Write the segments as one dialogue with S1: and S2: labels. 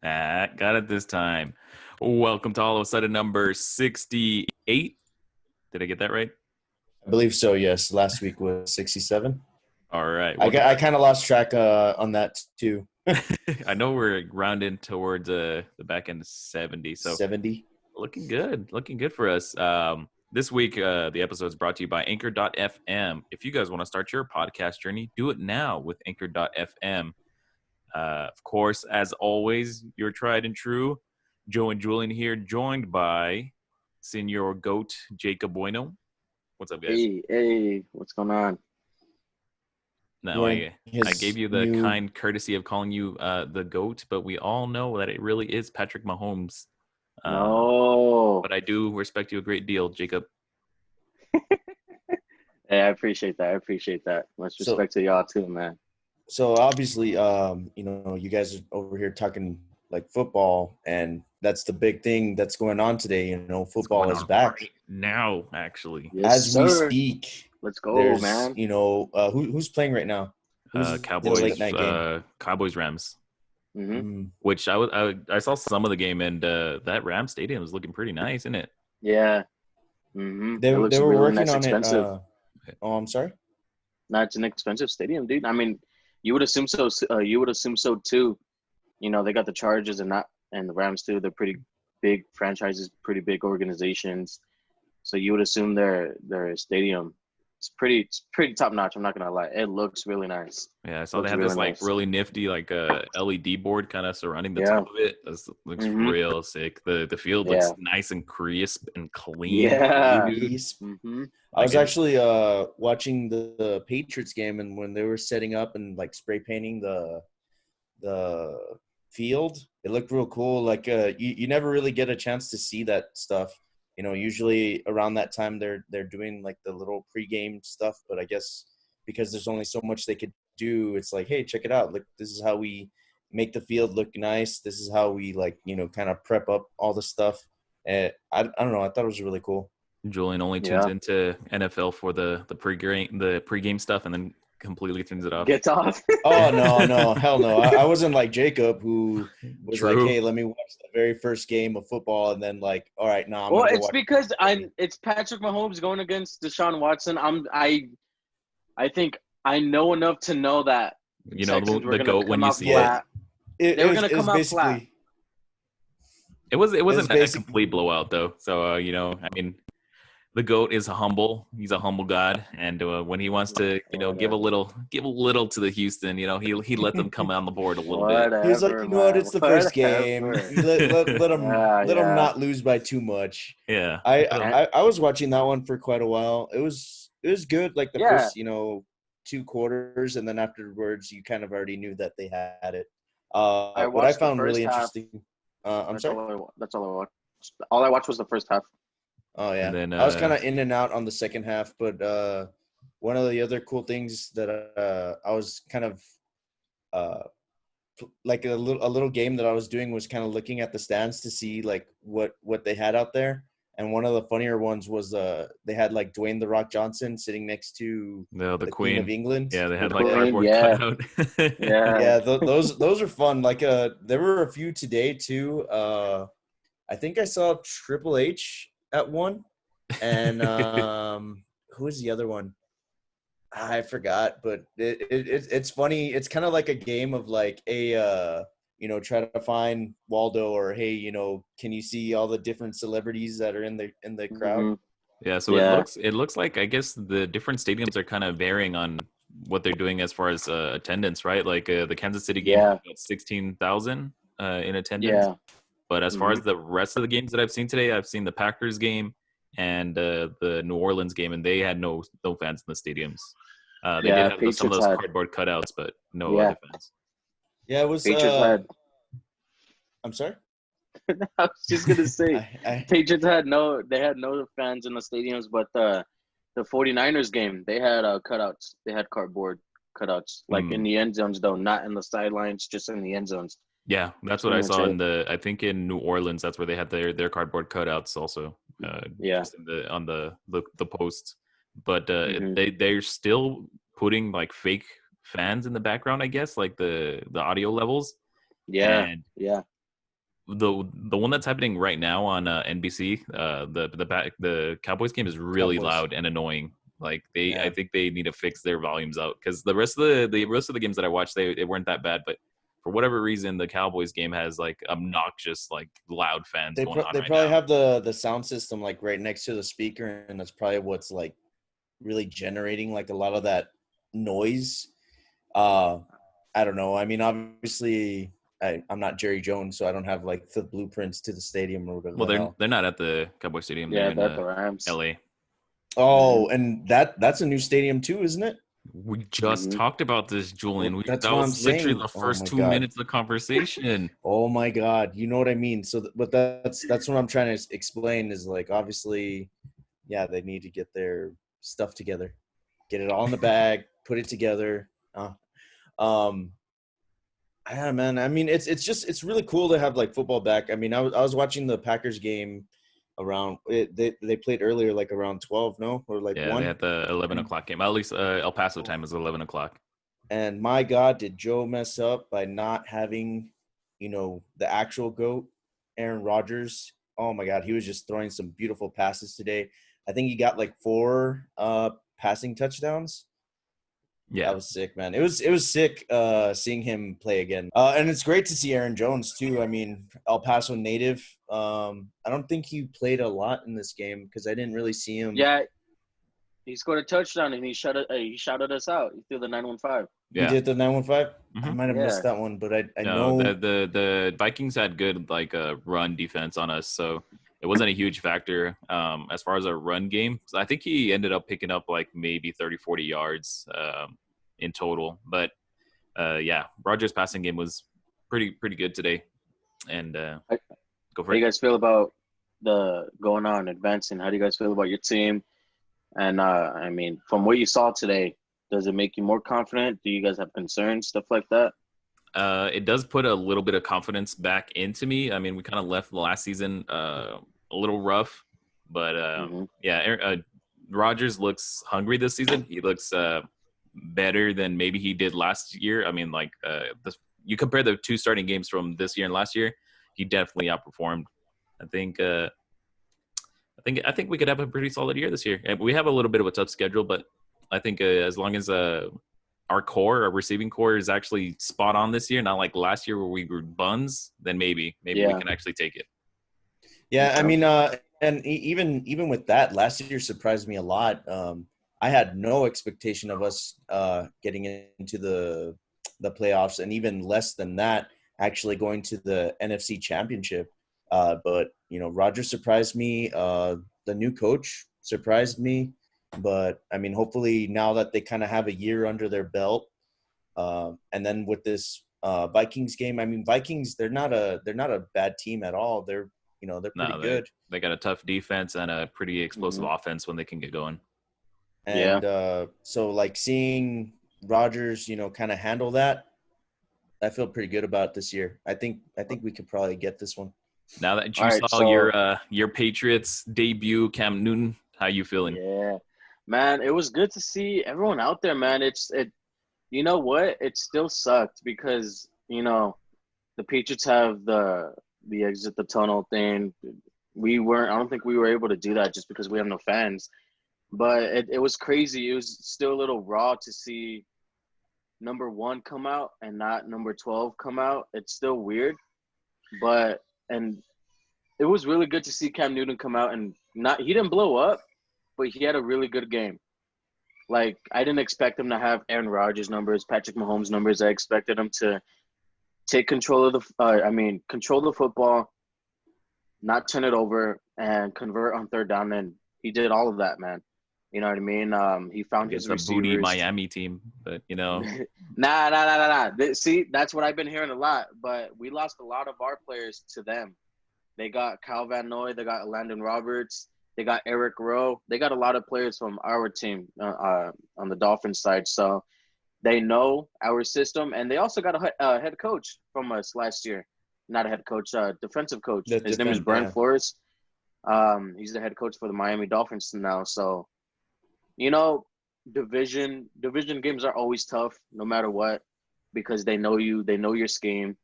S1: Got it this time. Welcome to All of a Sudden number 68. Did I get that right?
S2: I believe so, yes. Last week was 67.
S1: All right.
S2: I,
S1: Well,
S2: I kind of lost track on that too.
S1: I know we're rounding towards the back end of 70. So
S2: 70.
S1: looking good. Looking good for us. This week, the episode is brought to you by Anchor.fm. If you guys want to start your podcast journey, do it now with Anchor.fm. Of course, as always, your tried and true Joe and Julian here, joined by Senor Goat Jacob Bueno. What's up, guys?
S3: Hey, what's going on?
S1: Now, I gave you the kind courtesy of calling you the GOAT, but we all know that it really is Patrick Mahomes.
S3: No.
S1: But I do respect you a great deal, Jacob.
S3: Hey, I appreciate that. Much respect to y'all too, man.
S2: So obviously, you guys are over here talking like football, and that's the big thing that's going on today. Football is back
S1: right now, actually.
S3: Yes,
S2: as
S3: sir.
S2: we speak.
S3: Let's go, man.
S2: Who's playing right now?
S1: Cowboys,
S2: late night game?
S1: Cowboys, Rams.
S3: Mm-hmm.
S1: Which I saw some of the game, and that Ram Stadium is looking pretty nice, isn't it?
S3: Yeah. Mm-hmm.
S2: They were
S3: really
S2: working on
S3: expensive.
S2: it. I'm sorry.
S3: No, it's an expensive stadium, dude. I mean, you would assume so. You would assume so too. They got the Chargers and the Rams too. They're pretty big franchises, pretty big organizations. So you would assume their stadium is pretty top notch. I'm not gonna lie, it looks really nice.
S1: Yeah, I saw they had this really nifty LED board kind of surrounding the top of it. That looks real sick. The field looks nice and crisp and clean.
S3: Yeah,
S1: dude.
S3: Mm-hmm.
S2: I was actually watching the Patriots game, and when they were setting up and like spray painting the field, it looked real cool. Like you never really get a chance to see that stuff. Usually around that time they're doing like the little pregame stuff, but I guess because there's only so much they could do, it's like, hey, check it out. Look, this is how we make the field look nice. This is how we kind of prep up all the stuff. I don't know. I thought it was really cool.
S1: Julian only tunes into NFL for the pregame stuff, and then completely turns it off.
S3: Gets off.
S2: Oh no, hell no! I wasn't like Jacob, who was like, "Hey, let me watch the very first game of football," and then like, "All right, now."
S3: Well, it's because it's Patrick Mahomes going against Deshaun Watson. I think I know enough to know that
S1: the GOAT when you see
S3: flat. They were going to come out flat.
S1: It wasn't a complete blowout though. So I mean, the GOAT is humble. He's a humble god, and when he wants to, give a little to the Houston, he let them come on the board a little bit.
S2: He's like, it's the first game. Let them not lose by too much.
S1: Yeah,
S2: I was watching that one for quite a while. It was good, like the first 2 quarters, and then afterwards, you kind of already knew that they had it. What I found really interesting. I'm sorry.
S3: That's all I watched. All I watched was the first half.
S2: Oh yeah, then, I was kind of in and out on the second half, but one of the other cool things that I was kind of like a little game that I was doing was kind of looking at the stands to see like what they had out there, and one of the funnier ones was they had like Dwayne "The Rock" Johnson sitting next to the Queen of England.
S1: Yeah, they had like cardboard cutout.
S2: yeah, those are fun. Like there were a few today too. I think I saw Triple H at one, and who is the other one? I forgot, but it's funny. It's kind of like a game of like try to find Waldo, or hey, can you see all the different celebrities that are in the crowd?
S1: Mm-hmm. Yeah, so it looks like, I guess, the different stadiums are kind of varying on what they're doing as far as attendance, right? Like the Kansas City game had about 16,000 in attendance. Yeah. But as far as the rest of the games that I've seen today, I've seen the Packers game and the New Orleans game, and they had no fans in the stadiums. They did have some of those cardboard cutouts, but no other fans.
S2: Yeah, it was.
S3: Patriots
S2: I'm sorry?
S3: I was just gonna say Patriots had no fans in the stadiums, but the 49ers game, they had cutouts. They had cardboard cutouts, like in the end zones though, not in the sidelines, just in the end zones.
S1: Yeah, that's what I saw I think in New Orleans. That's where they had their cardboard cutouts also. Just on the posts, but they're still putting like fake fans in the background, I guess, like the audio levels.
S3: Yeah,
S1: and
S3: yeah.
S1: the one that's happening right now on NBC, the Cowboys game is really loud and annoying. Like I think they need to fix their volumes out because the rest of the games that I watched, they weren't that bad, but for whatever reason, the Cowboys game has like obnoxious, like loud fans going on.
S2: They
S1: right
S2: probably
S1: now.
S2: have the sound system like right next to the speaker, and that's probably what's like really generating like a lot of that noise. I don't know. I mean, obviously, I'm not Jerry Jones, so I don't have like the blueprints to the stadium or whatever.
S1: Well, they're not at the Cowboy Stadium.
S3: Yeah,
S1: they're in
S3: the Rams.
S1: LA.
S2: Oh, and that's a new stadium too, isn't it?
S1: We just talked about this, Julian.
S2: Well, that's
S1: that
S2: what
S1: was
S2: I'm
S1: literally
S2: saying.
S1: the
S2: Oh
S1: first
S2: my
S1: 2
S2: God.
S1: minutes of the conversation.
S2: Oh my God, you know what I mean. So, but that's what I'm trying to explain is like obviously, yeah, they need to get their stuff together, get it all in the bag, put it together. Yeah, man. I mean, it's really cool to have like football back. I mean, I was watching the Packers game around they played earlier, like around 12, no, or like 1.
S1: They had the 11 o'clock game. At least El Paso time is 11 o'clock.
S2: And my God, did Joe mess up by not having, the actual GOAT, Aaron Rodgers. Oh my God, he was just throwing some beautiful passes today. I think he got like 4 passing touchdowns.
S1: Yeah,
S2: that was sick, man. It was sick seeing him play again. And it's great to see Aaron Jones too. I mean, El Paso native. I don't think he played a lot in this game because I didn't really see him.
S3: Yeah, he scored a touchdown and he shouted us out. He threw the 915.
S2: Yeah. He did the 915.
S1: Mm-hmm.
S2: I might have missed that one, but I know
S1: the Vikings had good like run defense on us, so it wasn't a huge factor as far as a run game. So I think he ended up picking up like maybe 30-40 yards in total. But yeah, Rodgers' passing game was pretty good today. And go for it.
S3: How do you guys feel about the going on advancing? How do you guys feel about your team? And I mean, from what you saw today, does it make you more confident? Do you guys have concerns, stuff like that?
S1: It does put a little bit of confidence back into me. I mean, we kind of left the last season a little rough, but yeah, Rodgers looks hungry this season. He looks better than maybe he did last year. I mean, like you compare the 2 starting games from this year and last year, he definitely outperformed. I think we could have a pretty solid year this year. And we have a little bit of a tough schedule, but I think as long as our receiving core is actually spot on this year, not like last year where we were buns, then maybe we can actually take it.
S2: Yeah, I mean, and even with that, last year surprised me a lot. I had no expectation of us getting into the playoffs, and even less than that, actually going to the NFC Championship. But Rodgers surprised me. The new coach surprised me. But I mean, hopefully now that they kind of have a year under their belt, and then with this Vikings game, I mean, Vikings they're not a bad team at all. They're pretty good.
S1: They got a tough defense and a pretty explosive offense when they can get going.
S2: And so like seeing Rodgers, kind of handle that, I feel pretty good about this year. I think we could probably get this one.
S1: Now that you saw your Patriots debut, Cam Newton, how you feeling?
S3: Yeah, man, it was good to see everyone out there, man. You know what? It still sucked because the Patriots have the exit the tunnel thing. I don't think we were able to do that just because we have no fans. But it was crazy. It was still a little raw to see number 1 come out and not number 12 come out. It's still weird, and it was really good to see Cam Newton come out and he didn't blow up, but he had a really good game. Like, I didn't expect him to have Aaron Rodgers numbers, Patrick Mahomes numbers. I expected him to take control of control the football, not turn it over, and convert on 3rd down. And he did all of that, man. You know what I mean? He found his receivers.
S1: A booty Miami team, but
S3: Nah. See, that's what I've been hearing a lot. But we lost a lot of our players to them. They got Kyle Van Noy. They got Landon Roberts. They got Eric Rowe. They got a lot of players from our team on the Dolphins side. So they know our system. And they also got a head coach from us last year. Not a head coach, defensive coach. His name is Brian Flores. He's the head coach for the Miami Dolphins now. So, division games are always tough no matter what because they know you. They know your scheme.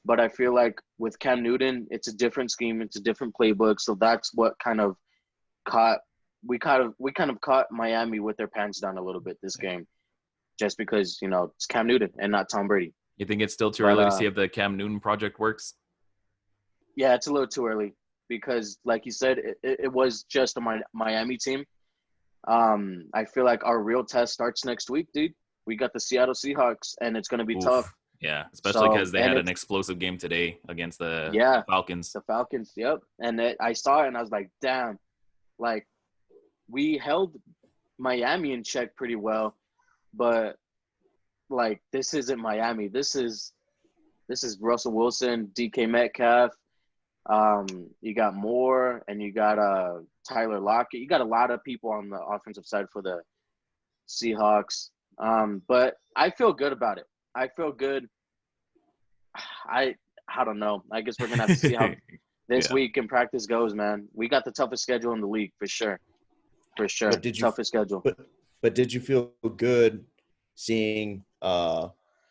S3: But I feel like with Cam Newton, it's a different scheme, it's a different playbook. So that's what kind of caught Miami with their pants down a little bit this game, just because it's Cam Newton and not Tom Brady.
S1: You think it's still too early to see if the Cam Newton project works?
S3: Yeah, it's a little too early because, like you said, it was just a Miami team. I feel like our real test starts next week, dude. We got the Seattle Seahawks, and it's going to be tough.
S1: Yeah, especially because they had an explosive game today against the Falcons.
S3: The Falcons, yep. And I saw it, and I was like, damn. Like, we held Miami in check pretty well, but, like, this isn't Miami. This is Russell Wilson, DK Metcalf. You got Moore, and you got Tyler Lockett. You got a lot of people on the offensive side for the Seahawks. But I feel good about it. I feel good. I don't know. I guess we're gonna have to see how this week in practice goes, man. We got the toughest schedule in the league for sure. For sure, toughest schedule.
S2: But did you feel good seeing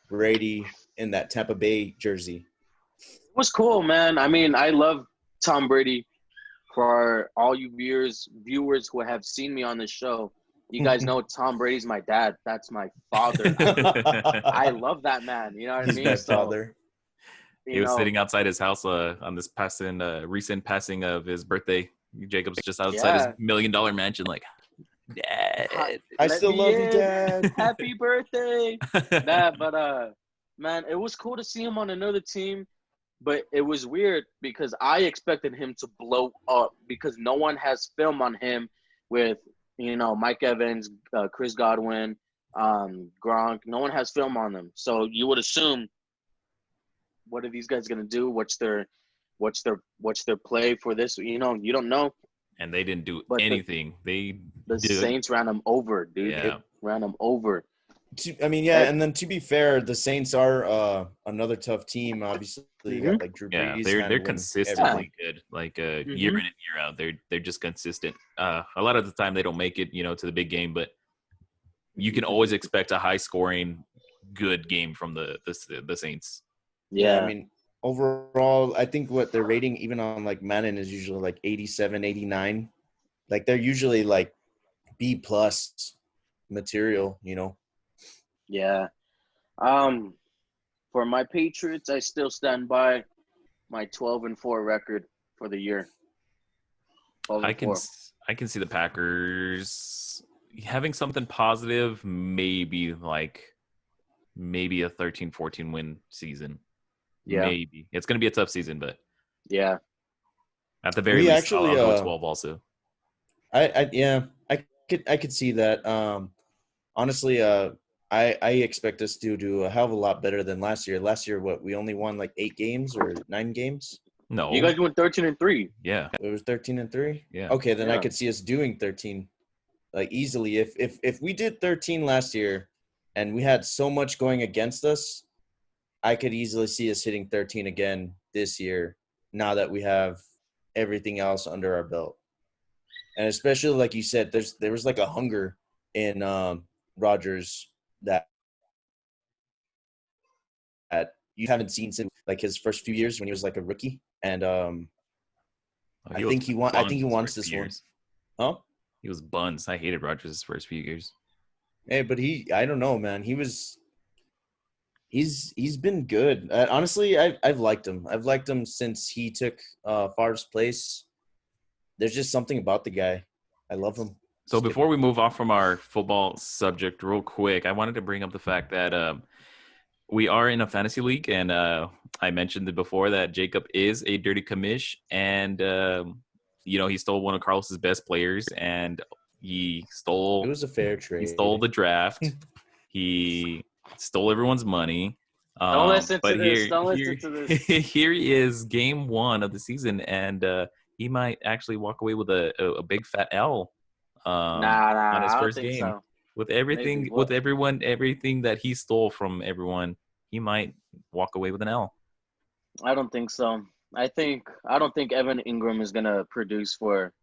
S2: Brady in that Tampa Bay jersey?
S3: It was cool, man. I mean, I love Tom Brady. For all you viewers who have seen me on this show, you guys know Tom Brady's my dad. That's my father. I love that man. You know what I mean?
S2: He's my father.
S1: He was sitting outside his house on this recent passing of his birthday. Jacob's just outside his $1 million mansion, like, Dad.
S2: I still love you, Dad.
S3: Happy birthday. Man, it was cool to see him on another team. But it was weird because I expected him to blow up because no one has film on him with, Mike Evans, Chris Godwin, Gronk. No one has film on them. So you would assume, what are these guys going to do? What's their play for this? You don't know.
S1: And they didn't do anything. The
S3: Saints ran them over, dude.
S1: Yeah.
S3: Ran them over.
S2: And then to be fair, the Saints are another tough team. Obviously, you got like Drew Brees.
S1: Yeah, they're consistently good. Like year in and year out, they're just consistent. A lot of the time, they don't make it, to the big game, but you can always expect a high scoring, good game from the Saints.
S2: Yeah, I mean, overall, I think what their rating, even on like Madden, is usually like 87, 89. Like they're usually like B+ material,
S3: Yeah. For my Patriots, I still stand by my 12-4 record for the year.
S1: I can see the Packers having something positive, maybe a 13-14 win season. Yeah. Maybe. It's going to be a tough season, but
S3: yeah.
S1: At the very least, I'll go 12 also.
S2: I could see that. Honestly, I expect us to do a hell of a lot better than last year. Last year, we only won like 8 games or 9 games?
S1: No.
S3: You guys went 13-3.
S1: Yeah.
S2: It was 13-3?
S1: Yeah.
S2: Okay, then I could see us doing 13 like easily. If we did 13 last year and we had so much going against us, I could easily see us hitting 13 again this year now that we have everything else under our belt. And especially like you said, there was like a hunger in Rodgers that you haven't seen since like his first few years when he was like a rookie. And I think he wants this one. Huh?
S1: He was buns. I hated Rodgers' first few years.
S2: Hey, but I don't know, man. He's been good. Honestly, I've liked him. I've liked him since he took Favre's place. There's just something about the guy. I love him.
S1: So before we move off from our football subject real quick, I wanted to bring up the fact that we are in a fantasy league, and I mentioned it before that Jacob is a dirty commish, and he stole one of Carlos's best players, and he stole.
S2: It was a fair trade.
S1: He stole the draft. He stole everyone's money.
S3: Don't listen to this. Don't listen to this.
S1: Here he is, game 1 of the season, and he might actually walk away with a big fat L. On his first game. So. With everything, everything that he stole from everyone, he might walk away with an L.
S3: I don't think so. I don't think Evan Ingram is gonna produce for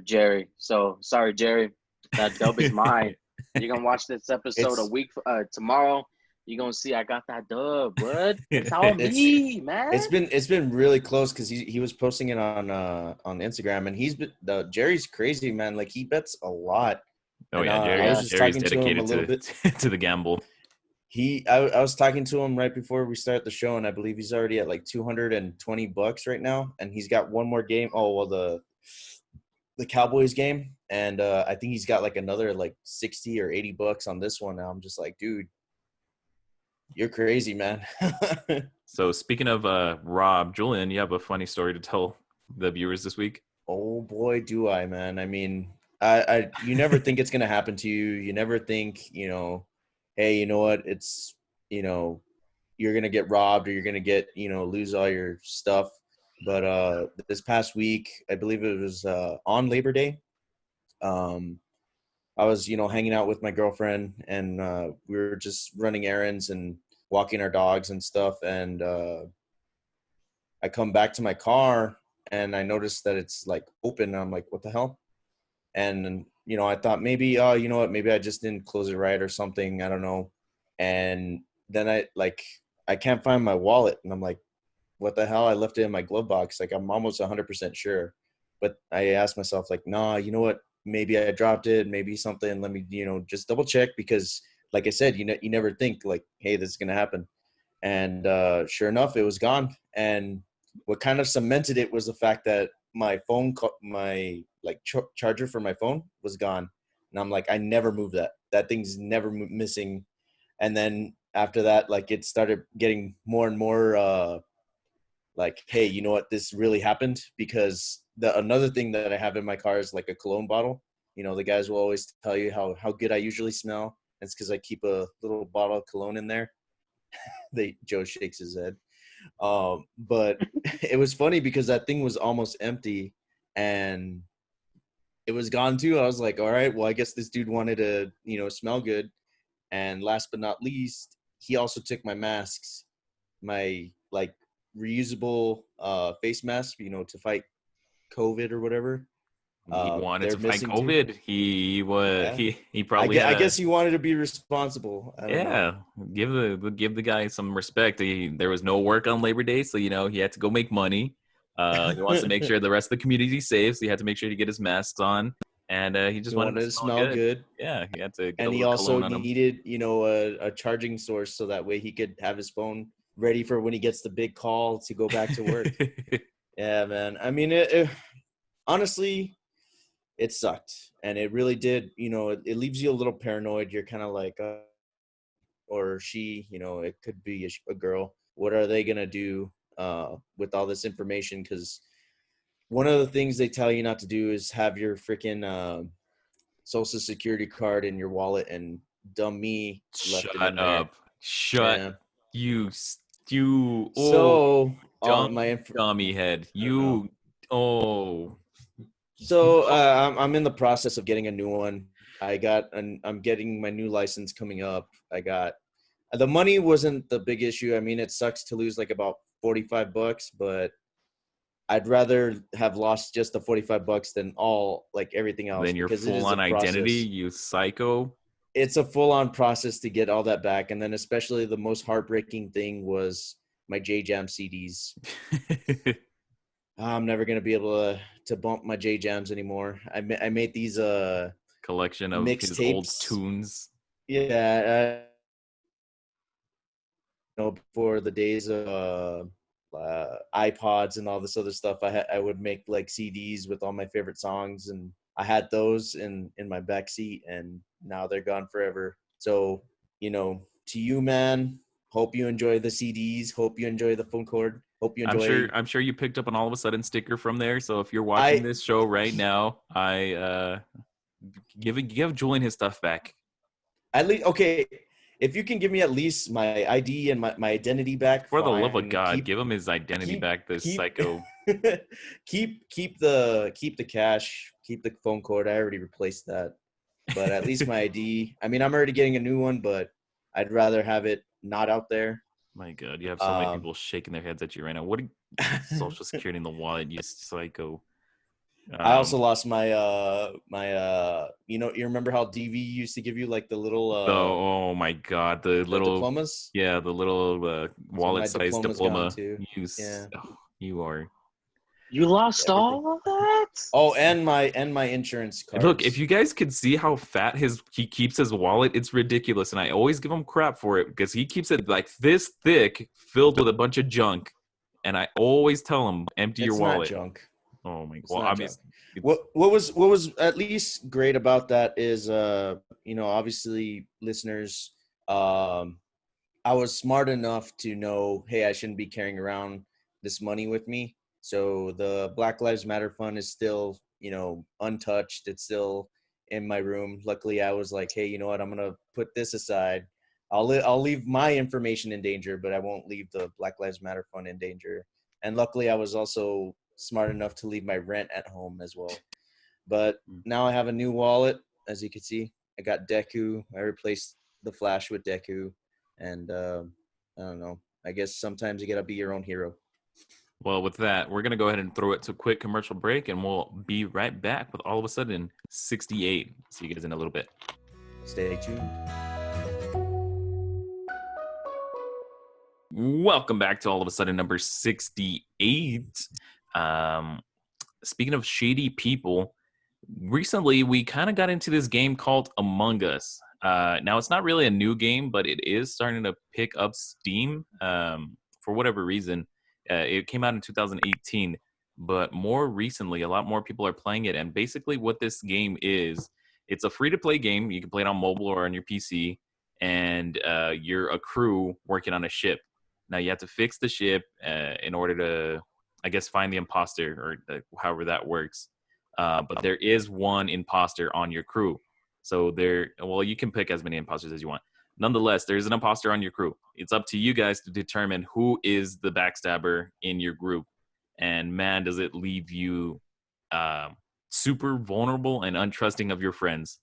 S3: Jerry. So sorry, Jerry. That dub is mine. You're gonna watch this episode a week tomorrow. You gonna see I got that dub, what? It's all me, man.
S2: It's been really close because he was posting it on Instagram, and he's been Jerry's crazy, man. Like he bets a lot.
S1: Oh
S2: and,
S1: yeah,
S2: I was just
S1: Jerry's
S2: talking to him a
S1: dedicated
S2: little bit
S1: to the gamble.
S2: I was talking to him right before we start the show, and I believe he's already at like $220 right now, and he's got one more game. Oh well, the Cowboys game, and I think he's got like another like $60 or $80 on this one. Now I'm just like, dude, you're crazy, man.
S1: So speaking of Rob, Julian, you have a funny story to tell the viewers this week?
S2: Oh boy, do I, man. I mean, I you never think it's gonna happen to you. You never think, hey, you know what? It's, you're gonna get robbed or you're gonna get, lose all your stuff. But this past week, I believe it was on Labor Day. I was, hanging out with my girlfriend, and we were just running errands and walking our dogs and stuff. And I come back to my car and I noticed that it's like open. And I'm like, what the hell? And, I thought maybe, you know what, maybe I just didn't close it right or something. I don't know. And then I can't find my wallet. And I'm like, what the hell? I left it in my glove box. Like, I'm almost 100% sure. But I asked myself, like, nah, you know what? Maybe I dropped it. Maybe something. Let me, just double check, because like I said, you never think like, hey, this is going to happen. And sure enough, it was gone. And what kind of cemented it was the fact that my phone, my like charger for my phone was gone. And I'm like, I never moved that. That thing's never missing. And then after that, like it started getting more and more like, hey, you know what? This really happened, because another thing that I have in my car is like a cologne bottle. The guys will always tell you how good I usually smell. It's because I keep a little bottle of cologne in there. Joe shakes his head. But it was funny because that thing was almost empty and it was gone too. I was like, all right, well, I guess this dude wanted to, smell good. And last but not least, he also took my masks, my like reusable face mask, to fight COVID or whatever.
S1: He wanted
S2: They're
S1: to fight
S2: missing
S1: COVID.
S2: too.
S1: He was
S2: Yeah.
S1: he probably
S2: I guess he wanted to be responsible. I don't know.
S1: Give the guy some respect. There was no work on Labor Day, so he had to go make money. He wants to make sure the rest of the community is safe, so he had to make sure to get his masks on, and he just wanted to smell
S2: good.
S1: Yeah, he had to get
S2: and
S1: a
S2: he
S1: little
S2: also
S1: cologne on him.
S2: needed, a charging source so that way he could have his phone ready for when he gets the big call to go back to work. Yeah, man. I mean, honestly, it sucked, and it really did. It leaves you a little paranoid. You're kind of like, or she, it could be a girl. What are they gonna do with all this information? Because one of the things they tell you not to do is have your freaking social security card in your wallet, and dumb me left it in there.
S1: Shut up. Shut
S2: Yeah.
S1: you
S2: So
S1: dummy head.
S2: So I'm in the process of getting a new one. I'm getting my new license coming up. The money wasn't the big issue. I mean, it sucks to lose like about $45, but I'd rather have lost just the $45 than everything else.
S1: Then your
S2: because it is a
S1: full-on identity,
S2: process.
S1: you psycho.
S2: It's a full-on process to get all that back. And then especially the most heartbreaking thing was my J-Jam CDs. I'm never going to be able to bump my J-Jams anymore. I made these
S1: collection of
S2: mixed
S1: his
S2: tapes.
S1: old tunes.
S2: Yeah. Before the days of iPods and all this other stuff, I would make like CDs with all my favorite songs, and I had those in my back seat, and now they're gone forever. So, to you, man, hope you enjoy the CDs. Hope you enjoy the phone cord. Hope you enjoy.
S1: I'm sure you picked up an All of a Sudden sticker from there. So if you're watching this show right now, I give Julian his stuff back.
S2: At least, okay. If you can give me at least my ID and my identity back,
S1: for the love of God, give him his identity back. This psycho.
S2: keep the cash, keep the phone cord. I already replaced that, but at least my ID. I mean, I'm already getting a new one, but I'd rather have it not out there.
S1: My God, you have so many people shaking their heads at you right now. What Social Security in the wallet, you psycho.
S2: I also lost my you remember how DV used to give you like the little
S1: oh my god, the little
S2: diplomas?
S1: Yeah, the little wallet-sized diploma.
S2: Too.
S1: You
S3: lost all of that?
S2: Oh, and my insurance cards.
S1: Look, if you guys could see how fat he keeps his wallet, it's ridiculous. And I always give him crap for it because he keeps it like this thick, filled with a bunch of junk. And I always tell him, empty your wallet.
S2: It's not junk.
S1: Oh my god! Well, obviously,
S2: what was at least great about that is obviously listeners, I was smart enough to know, hey, I shouldn't be carrying around this money with me. So the Black Lives Matter fund is still, untouched. It's still in my room. Luckily, I was like, hey, you know what? I'm gonna put this aside. I'll leave my information in danger, but I won't leave the Black Lives Matter fund in danger. And luckily, I was also smart enough to leave my rent at home as well. But now I have a new wallet, as you can see. I got Deku. I replaced the Flash with Deku, and I don't know. I guess sometimes you gotta be your own hero.
S1: Well, with that, we're going to go ahead and throw it to a quick commercial break, and we'll be right back with All of a Sudden 68. See you guys in a little bit.
S2: Stay tuned.
S1: Welcome back to All of a Sudden number 68. Speaking of shady people, recently we kind of got into this game called Among Us. Now, it's not really a new game, but it is starting to pick up steam for whatever reason. It came out in 2018, but more recently, a lot more people are playing it. And basically what this game is, it's a free-to-play game. You can play it on mobile or on your PC, and you're a crew working on a ship. Now, you have to fix the ship in order to, I guess, find the imposter, or however that works. But there is one imposter on your crew. So you can pick as many imposters as you want. Nonetheless, there's an imposter on your crew. It's up to you guys to determine who is the backstabber in your group. And man, does it leave you super vulnerable and untrusting of your friends.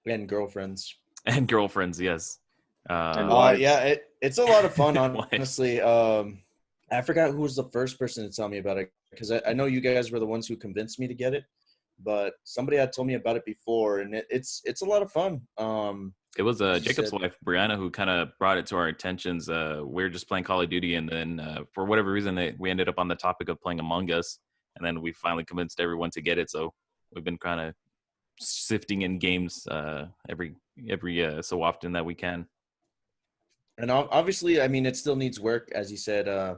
S2: And girlfriends.
S1: And girlfriends, yes.
S2: Yeah, it's a lot of fun, honestly. I forgot who was the first person to tell me about it, because I know you guys were the ones who convinced me to get it. But somebody had told me about it before, and it's a lot of fun.
S1: It was Jacob's wife, Brianna, who kind of brought it to our attentions. We were just playing Call of Duty, and then for whatever reason, we ended up on the topic of playing Among Us, and then we finally convinced everyone to get it. So we've been kind of sifting in games every so often that we can.
S2: And obviously, I mean, it still needs work, as you said.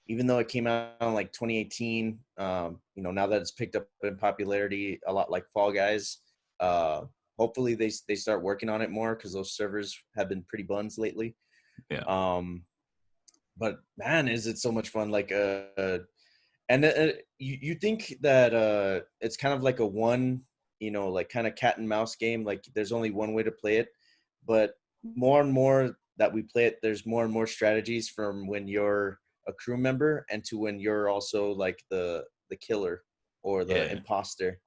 S2: Even though it came out in like 2018, now that it's picked up in popularity a lot like Fall Guys, hopefully they start working on it more, because those servers have been pretty buns lately.
S1: Yeah.
S2: But man, is it so much fun? Like, and you think that it's kind of like a one, like kind of cat and mouse game. Like there's only one way to play it, but more and more that we play it, there's more and more strategies from when you're a crew member and to when you're also like the killer or the imposter.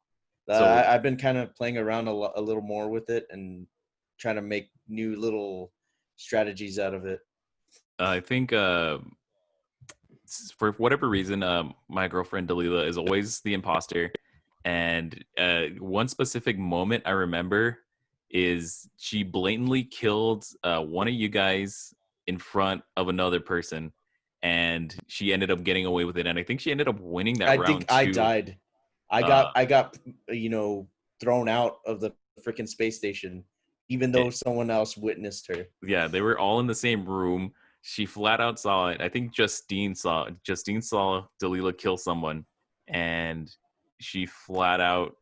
S2: So I've been kind of playing around a little more with it and trying to make new little strategies out of it.
S1: I think for whatever reason, my girlfriend Dalila is always the imposter. And one specific moment I remember is she blatantly killed one of you guys in front of another person, and she ended up getting away with it. And I think she ended up winning that round. I think
S2: I died. I got thrown out of the freaking space station, even though someone else witnessed her.
S1: Yeah, they were all in the same room. She flat out saw it. I think Justine saw Dalila kill someone, and she flat out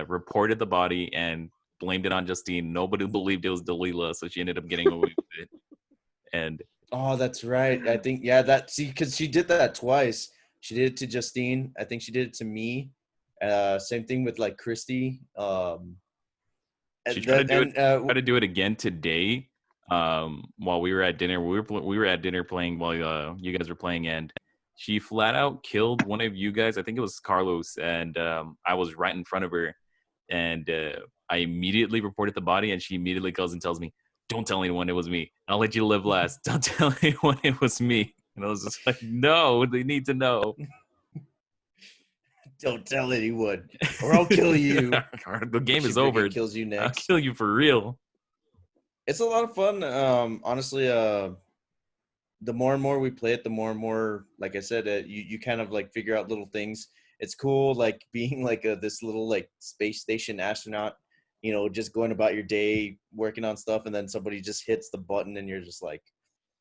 S1: reported the body and blamed it on Justine. Nobody believed it was Dalila, so she ended up getting away with it. And
S2: oh, that's right. I think because she did that twice. She did it to Justine. I think she did it to me. Same thing with like Christy.
S1: She tried to do it again today. While we were at dinner, we were at dinner playing while you guys were playing, and she flat out killed one of you guys. I think it was Carlos, and I was right in front of her, and I immediately reported the body, and she immediately goes and tells me, "Don't tell anyone it was me. I'll let you live last. Don't tell anyone it was me." And I was just like, "No, they need to know."
S2: Don't tell anyone, or I'll kill you.
S1: The game is over.
S2: Kills you next.
S1: I'll kill you for real.
S2: It's a lot of fun. Honestly, the more and more we play it, the more and more, like I said, you kind of like figure out little things. It's cool, like being like this little like space station astronaut, just going about your day, working on stuff, and then somebody just hits the button, and you're just like,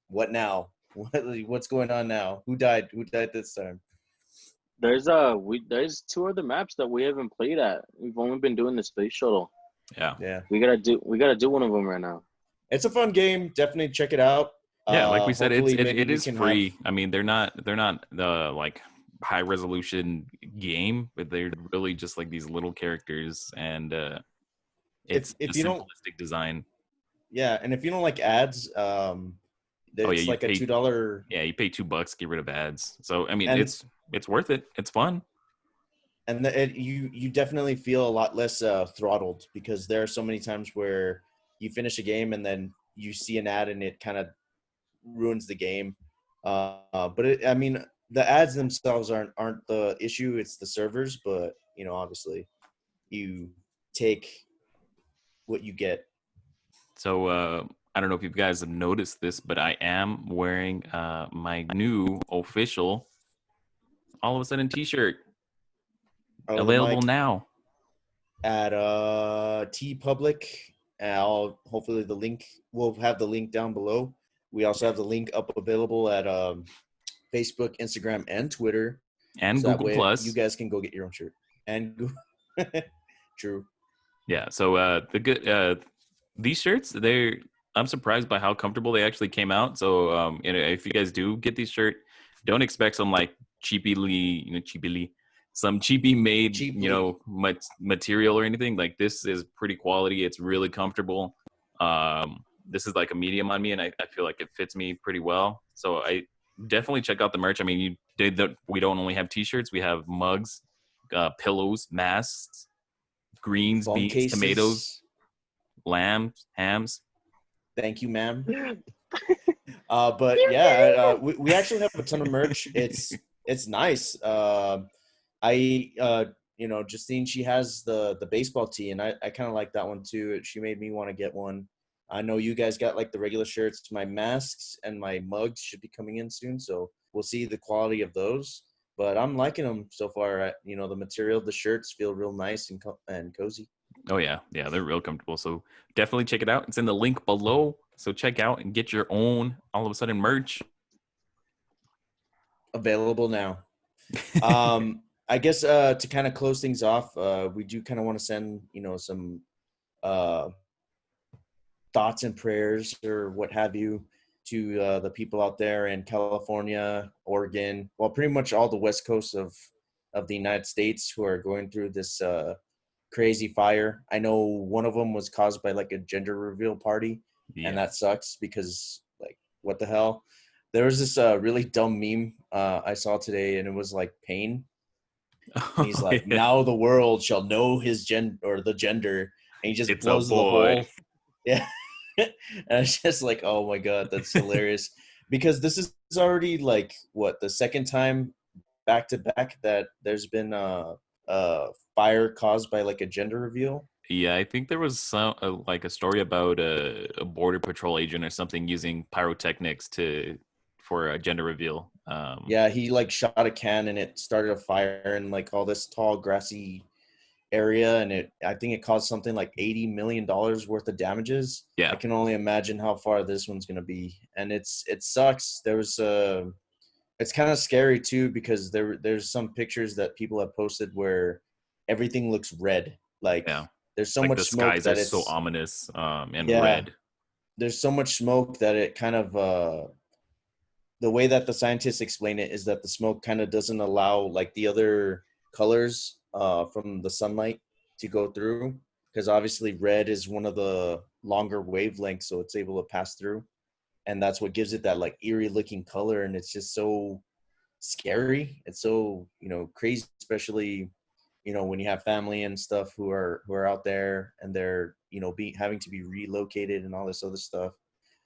S2: what now? What's going on now? Who died? Who died this time?
S3: There's two other maps that we haven't played at. We've only been doing the space shuttle.
S2: Yeah.
S3: We gotta do one of them right now.
S2: It's a fun game. Definitely check it out.
S1: Yeah, like we said, it is free.
S2: Have...
S1: I mean, they're not the like high resolution game, but they're really just like these little characters, and it's
S2: if
S1: a
S2: you
S1: simplistic design.
S2: Yeah, and if you don't like ads, it's like a $2.
S1: Yeah, you pay $2, get rid of ads. So I mean, it's worth it. It's fun.
S2: And you definitely feel a lot less throttled, because there are so many times where you finish a game and then you see an ad and it kind of ruins the game. But the ads themselves aren't the issue. It's the servers. But obviously, you take what you get.
S1: So I don't know if you guys have noticed this, but I am wearing my new official All of a Sudden t-shirt. Available now
S2: at T Public. Hopefully we'll have the link down below. We also have the link up available at Facebook, Instagram, and Twitter,
S1: and so Google Plus.
S2: You guys can go get your own shirt. And true.
S1: Yeah. So these shirts, I'm surprised by how comfortable they actually came out. So if you guys do get these shirts, don't expect some like cheaply made material or anything. Like, this is pretty quality. It's really comfortable. This is like a medium on me, and I feel like it fits me pretty well. So I definitely check out the merch. I mean, we don't only have t-shirts, we have mugs, pillows, masks, greens, beans, cases, tomatoes, lambs, hams.
S2: Thank you, ma'am. But yeah, we actually have a ton of merch. It's nice. Justine, she has the baseball tee, and I kind of like that one too. She made me want to get one. I know you guys got like the regular shirts. My masks and my mugs should be coming in soon, so we'll see the quality of those. But I'm liking them so far. The material of the shirts feel real nice and cozy.
S1: Oh yeah, they're real comfortable. So definitely check it out. It's in the link below. So check out and get your own All of a Sudden merch.
S2: Available now. I guess to kind of close things off, we do kind of want to send some thoughts and prayers or what have you to the people out there in California, Oregon, well, pretty much all the west coast of the United States who are going through this crazy fire. I know one of them was caused by like a gender reveal party, and that sucks because like, what the hell? There was this really dumb meme I saw today, and it was like Pain. And he's like, now the world shall know his gender, or the gender, and he just blows the hole. Yeah. And it's just like, oh my God, that's hilarious. Because this is already like the second time back to back that there's been a fire caused by like a gender reveal.
S1: Yeah, I think there was some like a story about a border patrol agent or something using pyrotechnics for a gender reveal.
S2: Yeah, he like shot a can and it started a fire in like all this tall grassy area, and I think it caused something like $80 million worth of damages.
S1: Yeah,
S2: I can only imagine how far this one's gonna be, and it sucks. There was it's kind of scary too, because there's some pictures that people have posted where everything looks red. Like there's so much smoke that it's
S1: so ominous and red.
S2: There's so much smoke that it kind of the way that the scientists explain it is that the smoke kind of doesn't allow like the other colors from the sunlight to go through, because obviously red is one of the longer wavelengths, so it's able to pass through, and that's what gives it that like eerie looking color. And it's just so scary. It's so crazy, especially when you have family and stuff who are out there, and they're having to be relocated and all this other stuff.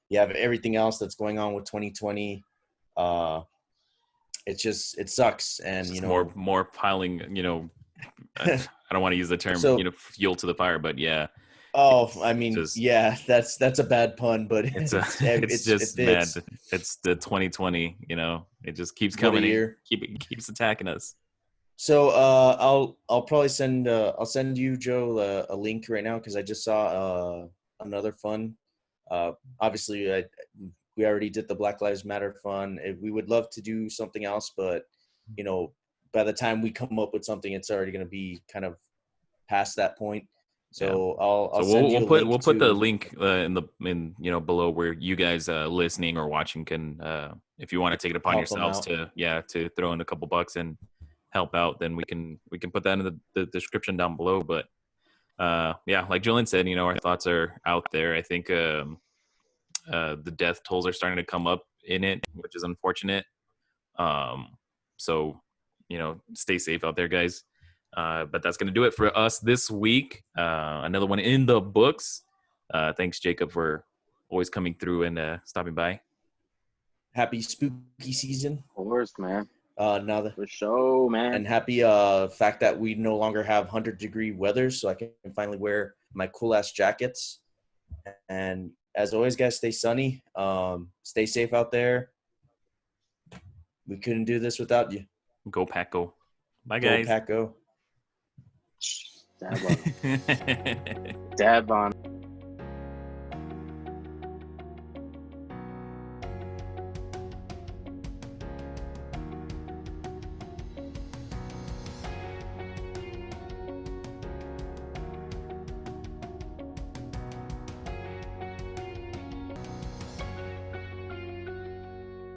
S2: You have everything else that's going on with 2020. it sucks. And, you know,
S1: more piling, you know, I don't want to use the term, you know, fuel to the fire, but yeah.
S2: Oh, I mean, yeah, that's a bad pun, but
S1: it's just mad. It's the 2020, you know, it just keeps coming. Keeps attacking us.
S2: So I'll probably send I'll send you, Joe, a link right now, because I just saw another fun. Obviously, we already did the Black Lives Matter fun. We would love to do something else, but you know, by the time we come up with something, it's already going to be kind of past that point. So yeah. I'll send you a link.
S1: We'll put the link in you know, below, where you guys listening or watching can, if you want to take it upon yourselves to throw in a couple bucks and help out, then we can put that in the description down below. But yeah, like Julian said, you know, our thoughts are out there. I think the death tolls are starting to come up in it, which is unfortunate. So, you know, stay safe out there, guys. But that's going to do it for us this week. Another one in the books. Thanks, Jacob, for always coming through and stopping by.
S2: Happy spooky season.
S3: Of course, man.
S2: Now
S3: for sure, man.
S2: And happy fact that we no longer have 100-degree weather, so I can finally wear my cool-ass jackets. And as always, guys, stay sunny. Stay safe out there. We couldn't do this without you.
S1: Go Pack Go. Bye, guys.
S2: Go Pack Go.
S3: Dab on. Dab on.